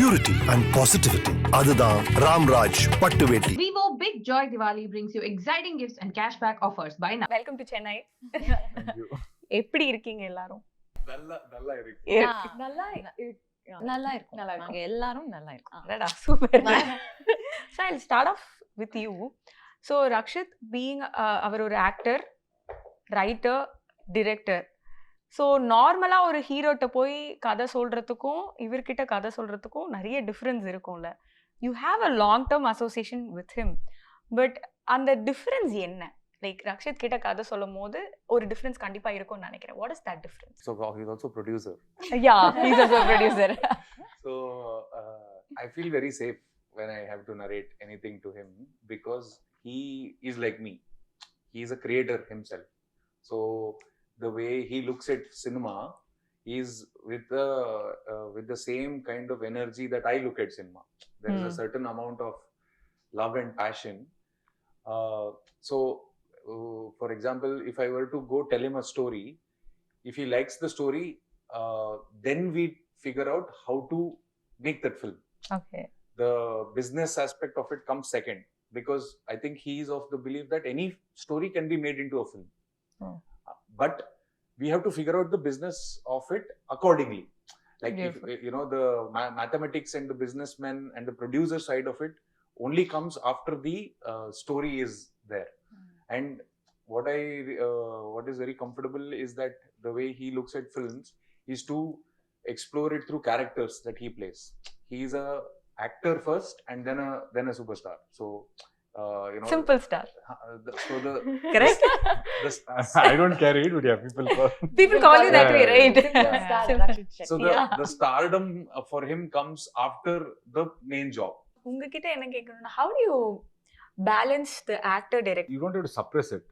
purity and positivity. அதுதான் Ramraj பட்டுவேட்டி. Vivo Big Joy Diwali brings you exciting gifts and cashback offers. Buy now. Welcome to Chennai. எப்படி இருக்கீங்க எல்லாரும்? நல்லா இருக்கு. நல்லா இருக்கும். நாங்க எல்லாரும் நல்லா இருக்கோம். அடடா super. So I'll start off with you. So Rakshit being அவர் ஒரு actor, writer, director. ஸோ நார்மலாக ஒரு ஹீரோட்ட போய் கதை சொல்கிறதுக்கும் இவர்கிட்ட கதை சொல்கிறதுக்கும் நிறைய டிஃப்ரென்ஸ் இருக்கும்ல. You have a long term association with him. But அந்த டிஃப்ரென்ஸ் என்ன? லைக் ரக்ஷித் கிட்ட கதை சொல்லும் போது ஒரு டிஃப்ரென்ஸ் கண்டிப்பாக இருக்கும்னு நினைக்கிறேன். What is that difference? So he's also producer. Yeah, he's also a producer. So I feel very safe when I have to narrate anything to him because he is like me. He is a creator himself. So the way he looks at cinema is with the same kind of energy that I look at cinema. There is a certain amount of love and passion. For example, if I were to go tell him a story, if he likes the story, then we figure out how to make that film. Okay. The business aspect of it comes second because I think he is of the belief that any story can be made into a film. But we have to figure out the business of it accordingly. Like if, you know, the mathematics and the businessman and the producer side of it only comes after the story is there. And what is very comfortable is that the way he looks at films is to explore it through characters that he plays. He is a actor first and then a superstar. So you know, simple star. Correct. I don't carry it, but yeah, people call you that way, right? So the stardom for him comes after the main job. உங்ககிட்ட என்ன கேட்கணும்னா, how do you balance the actor director? You don't have to suppress it.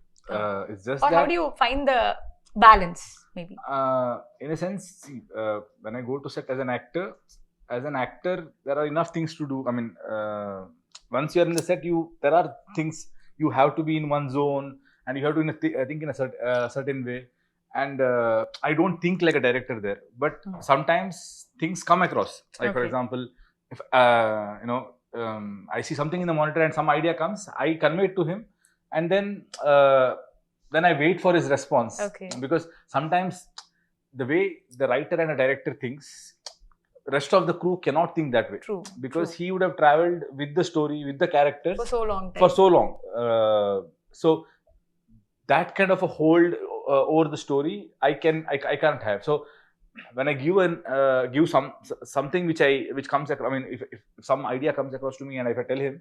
It's just or that, how do you find the balance maybe? In a sense, see, when I go to set as an actor, there are enough things to do. I mean, once you are in the set, there are things you have to be in one zone and you have to think in a certain way. And I don't think like a director there, but sometimes things come across. Like for example, if you know, I see something in the monitor and some idea comes, I convey it to him, and then I wait for his response. Okay. Because sometimes the way the writer and a director thinks, rest of the crew cannot think that way. True. Because he would have traveled with the story, with the characters for so long time. For so long. So that kind of a hold over the story I can't have. So when I give something which comes across, I mean, if some idea comes across to me and if I tell him,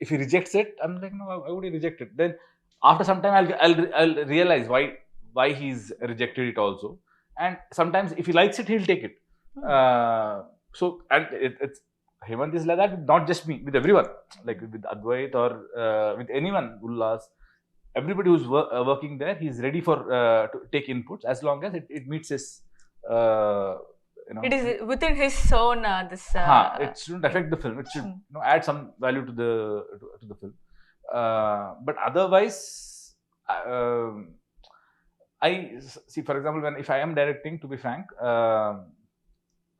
if he rejects it, I'm like, no, why would he reject it? Then after some time I'll realize why he's rejected it also. And sometimes if he likes it, he'll take it. So and it's Hemant is like that, not just me, with everyone, like with Advait or with anyone, Ullas, everybody who's working there, he's ready for to take inputs as long as it meets his you know, it is within his own this it shouldn't affect the film. It should add some value to the film, but otherwise I see, for example, if I am directing, to be frank,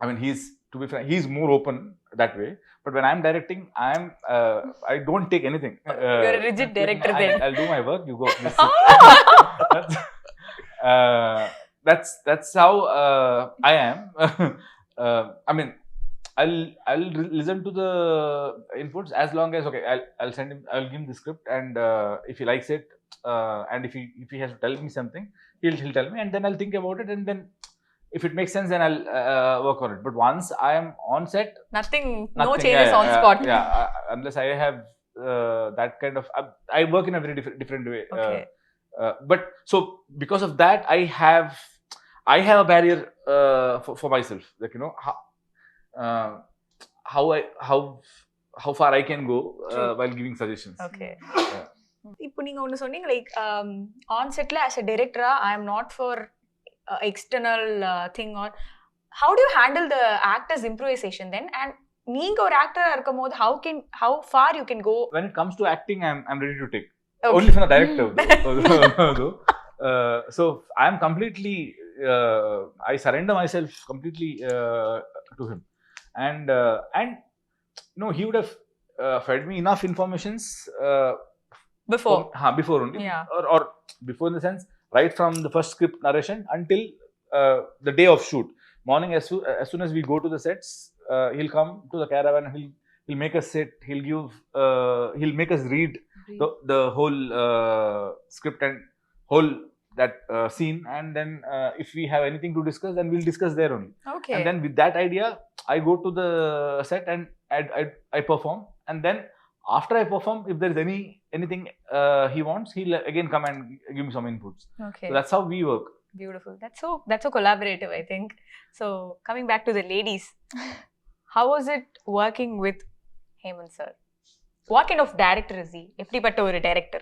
I mean, he's more open that way. But when I'm directing, I don't take anything. You're a rigid director then. I'll do my work. You go. That's how I am. I mean, I'll listen to the inputs as long as I'll send him. I'll give him the script, and if he likes it, and if he has to tell me something, he'll tell me, and then I'll think about it, and then if it makes sense, then I'll work on it. But once I am on set, nothing no changes on spot. Unless I have that kind of, I work in a very different way. Okay. But so because of that, I have a barrier for myself. Like, you know, how far I can go while giving suggestions. Okay. இப்போ நீங்க ஒன்னு சொன்னீங்க, like on செட்ல as a director I am not for external thing, or how do you handle the actor's improvisation then? And நீங்க ஒரு ஆக்டரா இருக்கும்போது how far you can go? When it comes to acting, I'm ready to take. Okay. Only for a director though. So I am completely I surrender myself completely to him. and he would have fed me enough informations Before. before only, Yeah. or before in the sense, right from the first script narration until the day of shoot. Morning, as soon as we go to the sets, he'll come to the caravan. He'll make us sit. He'll make us read the whole script and whole that scene, and then if we have anything to discuss, then we'll discuss there only. Okay. And then with that idea, I go to the set and I perform, and then after I perform, if there is anything he wants, he'll again come and give me some inputs. Okay. So that's how we work. Beautiful. That's so collaborative, I think. So coming back to the ladies, how was it working with Hemant sir? What kind of director is he? எப்படிப்பட்ட ஒரு director?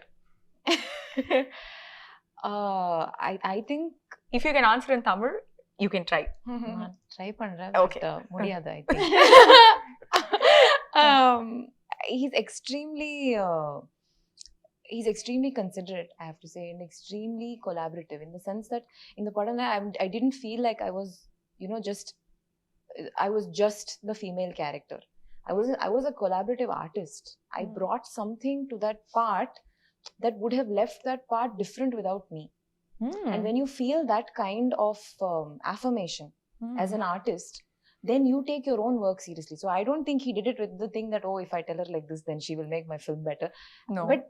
I think If you can answer in Tamil, you can try. நான் try பண்றேன். Okay. But முடியாது, I think. He's extremely considerate, I have to say, and extremely collaborative, in the sense that in the padam I didn't feel like I was just the female character. I was a collaborative artist. I brought something to that part that would have left that part different without me. And when you feel that kind of affirmation as an artist, then you take your own work seriously. So I don't think he did it with the thing that, oh, if I tell her like this, then she will make my film better. No. But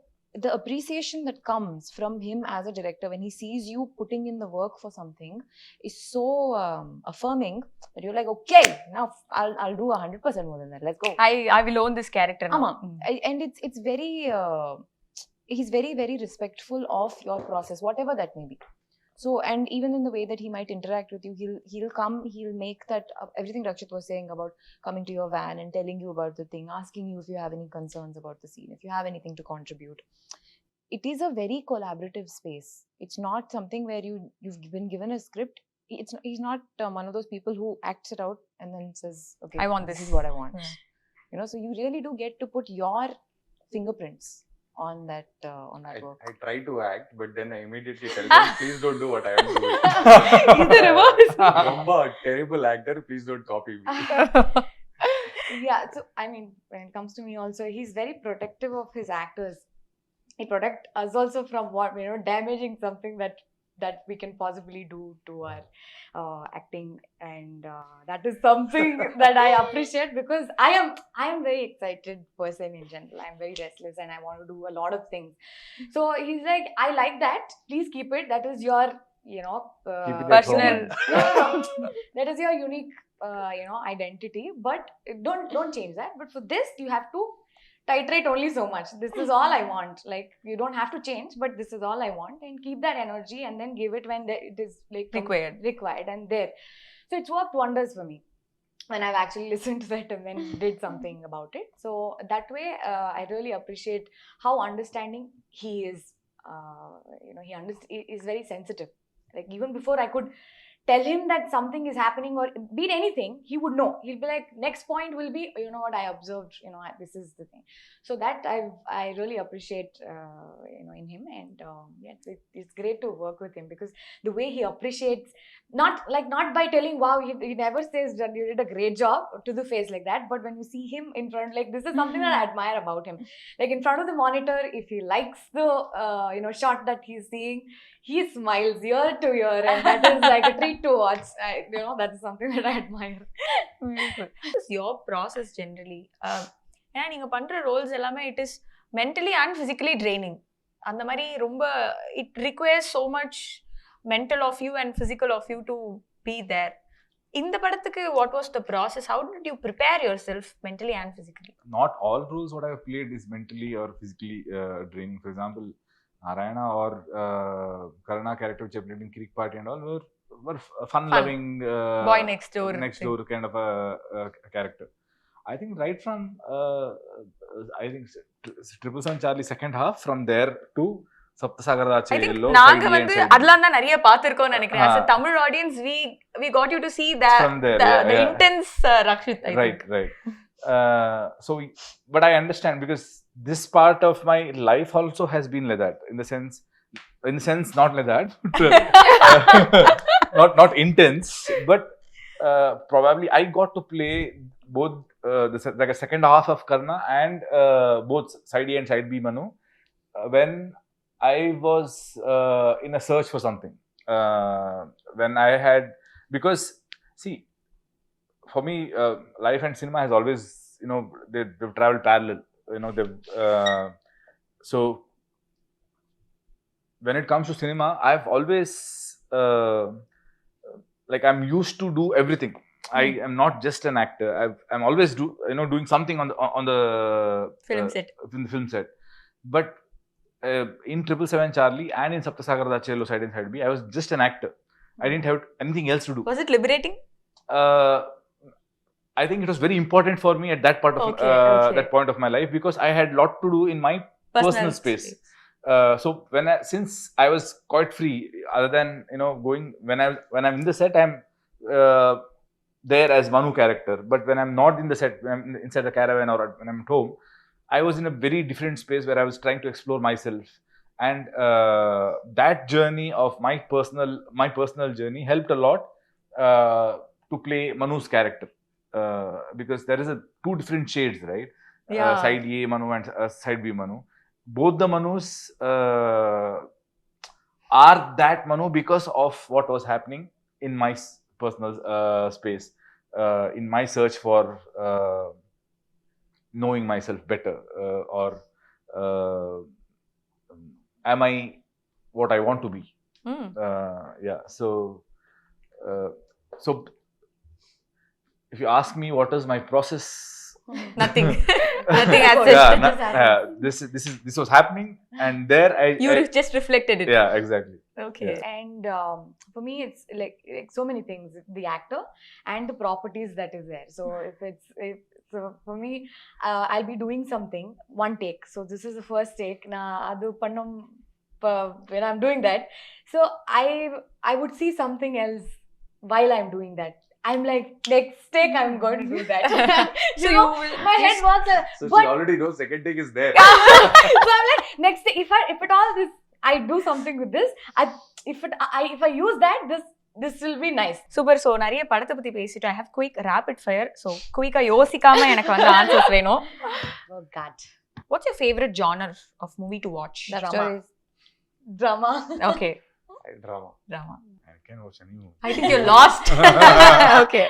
the appreciation that comes from him as a director when he sees you putting in the work for something is so affirming that you're like, okay, now I'll do 100% more than that. Let's go. I will own this character now. And it's very he's very, very respectful of your process, whatever that may be. So, and even in the way that he might interact with you, he'll make that everything Rakshit was saying about coming to your van and telling you about the thing, asking you if you have any concerns about the scene, if you have anything to contribute. It is a very collaborative space. It's not something where you've been given a script. He's not one of those people who acts it out and then says, okay, I want this this. is what I want. So you really do get to put your fingerprints on that work. I try to act, but then I immediately tell them, please don't do what I am doing. He's the reverse. Romba, terrible actor, please don't copy me. Yeah, so I mean, when it comes to me also, he's very protective of his actors. He protects us also from damaging something that we can possibly do to our acting, and that is something that I appreciate, because I am very excited person in general. I'm very restless and I want to do a lot of things. So he's like, I like that, please keep it. That is your Keep it at personal home. that is your unique identity, but don't change that. But for this you have to titrate only so much. This is all I want. Like, you don't have to change, but this is all I want, and keep that energy and then give it when it is like required and there. So it's worked wonders for me when I've actually listened to that and then did something about it. So that way, I really appreciate how understanding he is. He is very sensitive. Like, even before I could tell him that something is happening or be it anything, he would know. He'll be like, next point will be, you know what, I observed, this is the thing. So that I really appreciate, in him. And it's great to work with him, because the way he appreciates, not by telling, wow, he never says that you did a great job to the face like that, but when you see him in front, like, this is something that I admire about him. Like, in front of the monitor, if he likes the shot that he's seeing, he smiles ear to ear, and that is like a treat to watch. That is something that I admire. Beautiful. What is your process generally? ஏன்னா நீங்க பண்ற Rolle's எல்லாமே it is mentally and physically draining. அந்த மாதிரி ரொம்ப it requires so much mental of you and physical of you to be there. இந்த படத்துக்கு what was the process? How did you prepare yourself mentally and physically? Not all roles what I have played is mentally or physically draining. For example, Narayana or Karnan character which I played in Kirik Party and all were fun-loving boy next door kind of a character. I think right from Triple Seven Charlie second half, from there to Sapta Saagaradaache Ello. நாங்க வந்து அதெல்லாம் தான் நிறைய பாத்திருக்கோம்னு நினைக்கிறேன். As a Tamil audience, we got you to see the intense Rakshit, I think. Right. But I understand, because this part of my life also has been like that, in the sense not like that, not intense, but probably I got to play both like a second half of Karna and both side A and side B Manu, when I was in a search for something. When I had, because see, for me, life and cinema has always, they've traveled parallel. So when it comes to cinema, I've always like I'm used to do everything. I am not just an actor. I'm always doing something on the Film set. In the film set. But in 777 Charlie and in Sapta Saagaradaache Ello side A and side B, I was just an actor. I didn't have anything else to do. Was it liberating? I think it was very important for me at that part of that point of my life, because I had a lot to do in my personal space. So since I was quite free, other than going when I'm in the set, I'm there as Manu character. But when I'm not in the set, when I'm inside the caravan or when I'm at home, I was in a very different space where I was trying to explore myself. And that journey of my personal journey helped a lot to play Manu's character, because there is two different shades, right? Yeah. Side A Manu and side B Manu. Both the Manus are that Manu because of what was happening in my personal space, in my search for knowing myself better, or am I what I want to be? So if you ask me what is my process, Nothing. Nothing as such. This was happening, and there I just reflected it. Yeah, exactly. Okay. Yeah. And for me, it's like so many things: the actor and the properties that is there. So so for me, I'll be doing something one take. So this is the first take. Na adu pannum when I'm doing that. So I would see something else while I'm doing that. I'm like, next take I'm going to do that. So my head was So she already knows second take is there. So I'm like, next day, if at all this, I do something with this, if I use that, this will be nice. Super. So நிறைய படத்தை பத்தி பேசிட்டு I have quick rapid fire. So quick யோசிக்காம எனக்கு வந்து answers வேணும். Oh God. What's your favorite genre of movie to watch? Drama. Okay. Drama. I can watch any movie. I think you're lost. Okay.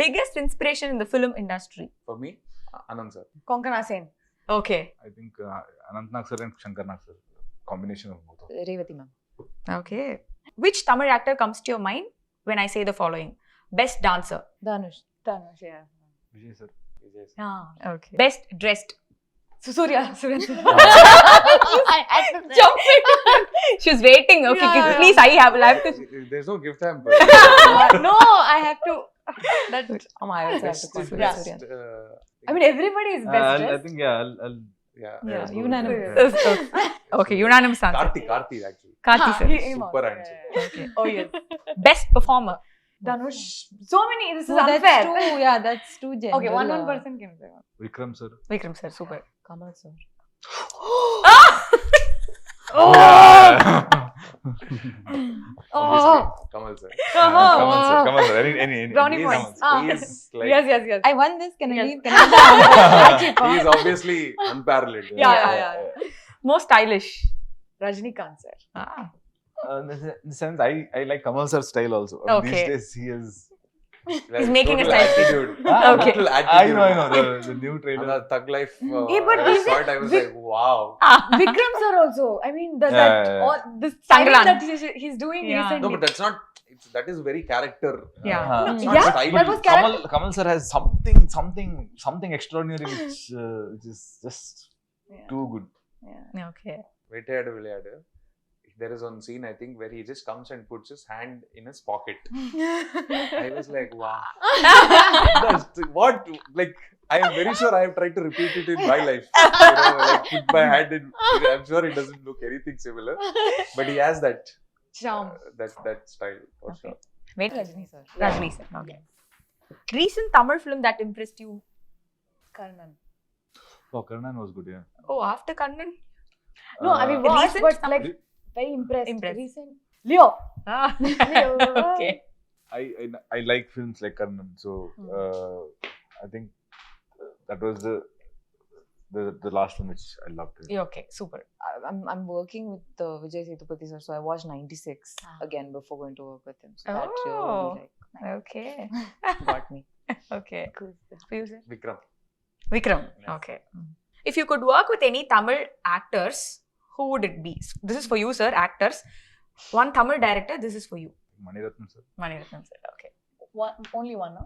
Biggest inspiration in the film industry? For me, Anand sir. Konkana Sen. Okay. I think Anant Nag sir and Shankar Nag sir, combination of both of them. Revati ma'am. Okay. Which Tamil actor comes to your mind when I say the following? Best dancer? Dhanush, yeah. Vijay sir. Okay. Best dressed? Surya. I had to jump. She was waiting. Okay, please, I have to. There's no gift hamper. No, I have to. I also have to consider Surya. I mean, everybody is best dressed. I think I'll unanimous. Okay, unanimous answer. Karthi actually. Karthi sir. Super answer. Okay. Oh yes. Best performer? Dhanush. So many. This is No, unfair. that's too, yeah, that's too general. Okay, one person can say one. Vikram sir. Vikram sir, super. Kamal sir. Oh! Oh! Kamal sir. Kamal sir. Any. Brownie He is- points. He is like, Yes. I won this, can I Yes. leave? Can I leave? he is obviously unparalleled. Yeah. Most stylish? Rajnikant sir. In the sense, I like Kamal sir's style also. Okay. These days he is. Like, He's making a total style. attitude. Okay. Total I attitude. know. The new On trailer. the Thug Life, but I is saw it- it, I was like, wow. Vikram sir also. I mean, Yeah. this styling Sanglan. that he's doing Yeah. recently. No, but that's not. That is very character. Yeah. It's not Yeah, style. that was character. Kamal sir has something extraordinary which is just Yeah. too good. Okay. Vettayadu Vilayadu. There is one scene, I think, where he just comes and puts his hand in his pocket. I was like, wow. What? Like, I am very sure I have tried to repeat it in my life. Like put my hand in. I'm sure it doesn't look anything similar, but he has that Charm. that style for sure. Wait. Rajni sir. Rajni sir. Okay. Recent Tamil film that impressed you? Karnan. Oh, Karnan was good, yeah. Oh, after Karnan? No, I mean, watched, recent but Tamil- like very impressed. Impressed. Recent. Leo. Okay. I like films like Karnan, so I think that was the last one which I loved. Yeah, okay, super. I'm working with Vijay Sethupathi sir, so I watched 96 again before going to work with him. So that Oh. really Okay. got me. Okay. For you, sir? Vikram. Vikram. Yes. Okay. If you could work with any Tamil actors, who would it be? This is for you, sir. Actors. One Tamil director. This is for you. Mani Ratnam sir. Mani Ratnam, sir. Okay. Only one, no?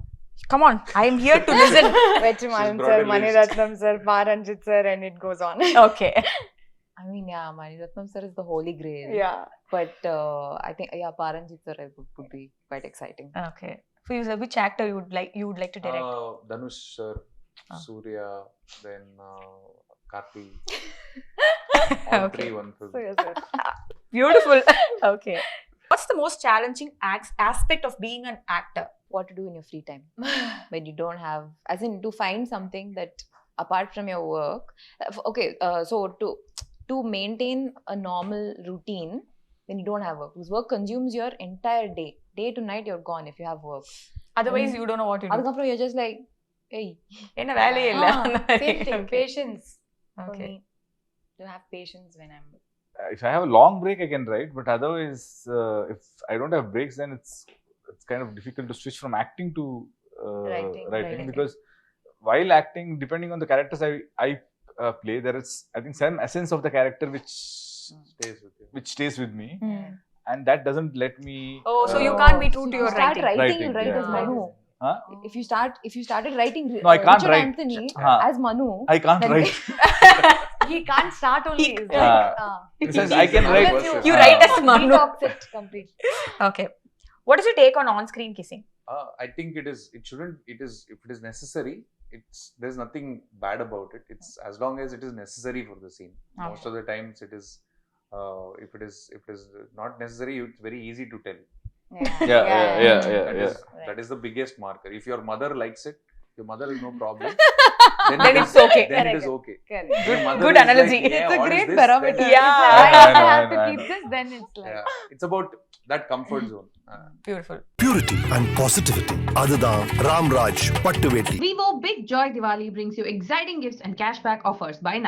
Come on. I am here to listen. Vetrimaran brought sir, a Mani list. Ratnam sir, Paranjit sir, and it goes on. Okay. I mean, yeah, Mani Ratnam sir is the holy grail. Yeah. But I think, yeah, Paranjit sir would be quite exciting. Okay. For you, sir, which actor you would like to direct? Dhanush sir, Ah. Surya, then Karthi. All Okay. three one film. So, yes, sir. Beautiful. Okay. What's the most challenging aspect of being an actor? What to do in your free time when you don't have, as in to find something that apart from your work. Okay, so to maintain a normal routine when you don't have work, because work consumes your entire day to night. You're gone if you have work. Otherwise, you don't know what to do. அதுக்கப்புறம் you're just like, hey. என்ன வேலையே இல்ல. Same thing. Okay. Patience for Okay. me. To have patience when I'm. If I have a long break, I can write. But otherwise, if I don't have breaks, then it's kind of difficult to switch from acting to Writing. because while acting, depending on the characters I play, there is, I think, some essence of the character which stays with me, and that doesn't let me. Oh, so you can't be true to You your start writing. writing, you'll write as Yeah. Manu. Huh? If you started writing No, I can't Richard write. Anthony Huh. as Manu, I can't then- write. He can't start only. He- It's like, It says I can write. Unless You write as Manu. detox it completely. Okay. What is your take on screen kissing? I think it is. It shouldn't. It is. If it is necessary, there's nothing bad about it. It's as long as it is necessary for the scene. Most of the times, it is. If it is not necessary, it's very easy to tell. Yeah. That is the biggest marker. If your mother likes it, your mother is no problem. Then it's okay. Then it is okay. Correct. If your mother Good is like, analogy. "Yeah, It's a what is great this?" parameter. Then- Yeah. I have to I keep know. this, then it's like. Yeah. It's about that comfort zone. Beautiful. Purity and positivity. அதுதான் ராம்ராஜ் பட்டு வேட்டி. Vivo Big Joy Diwali brings you exciting gifts and cashback offers. Buy now.